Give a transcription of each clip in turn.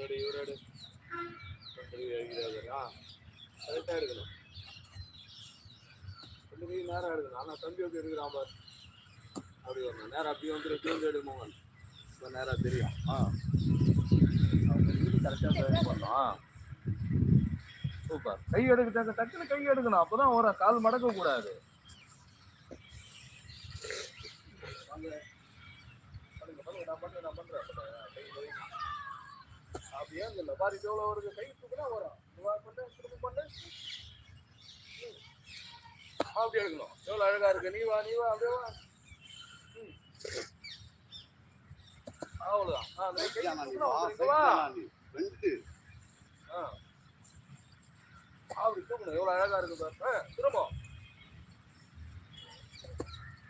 இவரோட கரெக்டாக எடுக்கணும். ரெண்டு கை நேரம் எடுக்கணும். ஆனால் தம்பி வந்து எடுக்கிறான் பாரு. அப்படி வரணும். நேரம் அப்படியே வந்து எப்படி எடுக்கணும். இப்போ நேரம் தெரியும். கரெக்டாக பண்ணோம். சூப்பர். கை எடுக்க டக்குன்னு கை எடுக்கணும். அப்போதான் வரும். கால் மடக்க கூடாது. நான் பண்றேன். அப்படியே இல்லை பாரு எவ்வளோ வருது. கை தூக்குனா வரும். பண்ணு திரும்ப பண்ணு. அப்படி எடுக்கணும். எவ்வளோ அழகா இருக்கு. நீ வா அப்படியே வா. அவ்வளோதான். அப்படி தூக்கணும். எவ்வளோ அழகா இருக்கு பாரு. திரும்ப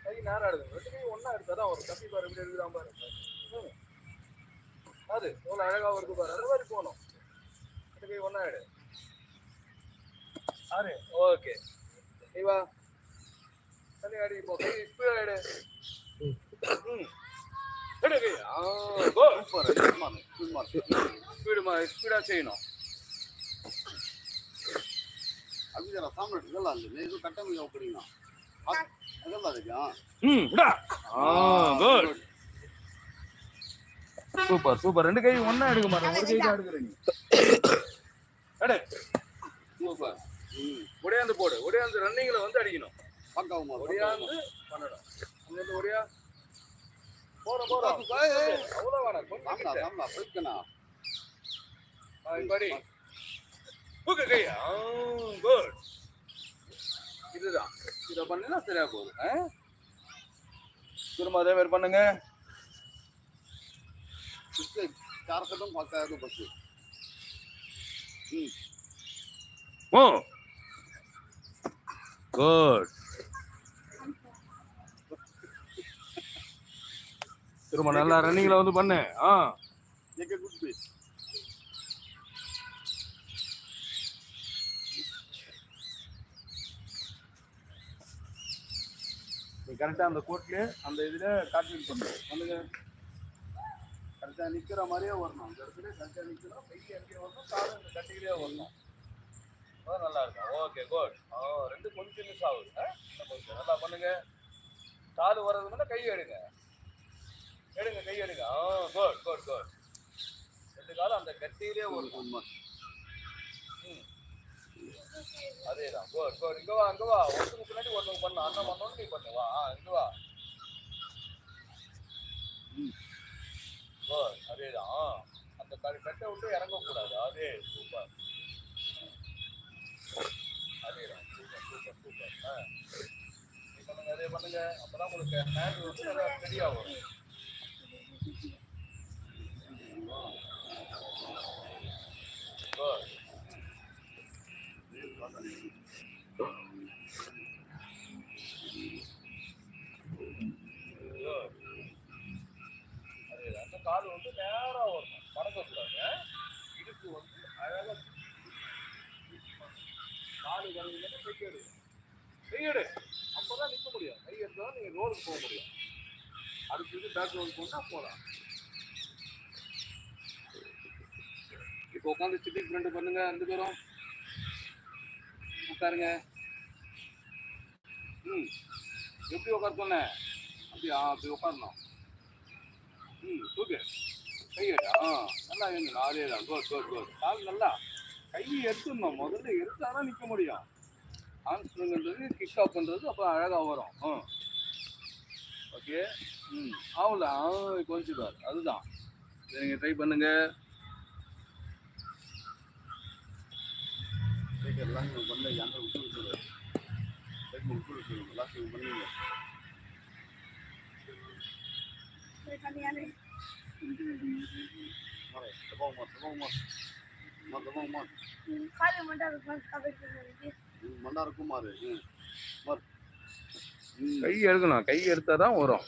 கை நேரம் எடுக்கணும். ரெண்டு கை ஒன்னா எடுத்தாதான் ஒரு தப்பி பாரு. எப்படி எடுக்கிறான் பாரு. அது எவ்வளோ அழகா இருக்கு பாரு. அந்த மாதிரி போகணும். ரெண்டு கை ஒன்னா எடு. Array okay. நீ வா தண்ணி அடி. இப்போ கை ஸ்பீடா எடு. ஸ்பீடா செய்யணும். அப்படிதான் சாப்பிட்டு இதெல்லாம் இல்லை. நீ எதுவும் கட்டமைக்க அப்படின்னா அதெல்லாம் இருக்கா. Super super. ரெண்டு கை ஒன்னா எடுக்க மாட்டேன். ஒரு கை தான் எடுக்கிறீங்க. சூப்பர். ஒடியாந்து போடு. ஒடியாந்து ரன்னிங்ல வந்து அடிக்கணும். ஒடியாந்து பண்ணணும். அங்கிருந்து ஒடியா போற அவ்வளோ வேணாம். கொஞ்சம் படி புக்கு கையா. குட். இதுதான். இதை பண்ணினா சரியா போகுது. திரும்ப அதே மாதிரி பண்ணுங்க. காரக்கட்டும் பார்க்காது பஸ். குட். திரும்ப நல்லா ரன்னிங்ல வந்து பண்ணு. Good piece. நீ கரெக்டா அந்த கோட்லயே அந்த இதுல கால்குலேட் பண்ணுங்க. கரெக்டா நிக்கிற மாதிரியே வரணும். அந்த இடத்துல கரெக்டா நிக்கணும். கை எங்கே வரணும். காலம் இந்த கட்டிக்கிட்டே வரணும். நல்லா இருக்கும். Okay good. ரெண்டு கொஞ்சம் மிஸ் ஆகுது. இன்னும் கொஞ்சம் நல்லா பண்ணுங்க. கால் வர்றதுனால கை எடுங்க. கை எடுங்க. Good good good. ரெண்டு காலம் அந்த கட்டியிலே வரணும். அதேதான். Good good. இங்க வா ஒருத்தருக்கு முன்னாடி ஒருத்தவங்க பண்ணலாம். அண்ணன் பண்ணணும் நீ பண்ணு. வா இங்க வா. குட். அதேதான். அந்த கட்டை விட்டு இறங்கக்கூடாது. அதே சூப்பர். அதேதான். Super super super. நீ பண்ணுங்க. அதே பண்ணுங்க. அப்பதான் உங்களுக்கு ஹேண்ட் வந்து நல்லா ரெடியா வரும். குட். அந்த கால் வந்து நேரா வரணும். மடக்கக்கூடாது. இடுப்பு வந்து அழகா காலு கழுவில கையெடு. அப்பதான் நிற்க முடியும். கை எடுத்தாலும் நீங்க ரோலுக்கு போக முடியும். அடுத்தது பேக் ரோல் போட்டா போகலாம். இப்போ உட்காந்து சிட்டிங் ஃப்ரெண்டு பண்ணுங்க. ரெண்டு பேரும் உட்காருங்க. எப்படி உட்கார சொன்னேன்? அப்படி உட்காரணும். தூக்கு. கையெடு. நல்லா எழுந்து. அதேதான். Good good good. கால் நல்லா கையை எடுத்துடணும். முதல்ல எடுத்தாதான் நிற்க முடியும். ஆன்ஸ்ட்ரிங்ன்றது கிக் ஆஃப் பண்றது அப்போ அழகா வரும். ஓகே. அவ்வளோ கொஞ்சம் பார். அதுதான். நீங்க ட்ரை பண்ணுங்க. எல்லாம் பண்ண எங்க விட்டு எல்லாத்தையும் பண்ணுங்க. கை எடுக்கணும். கை எடுத்தாதான் வரும்.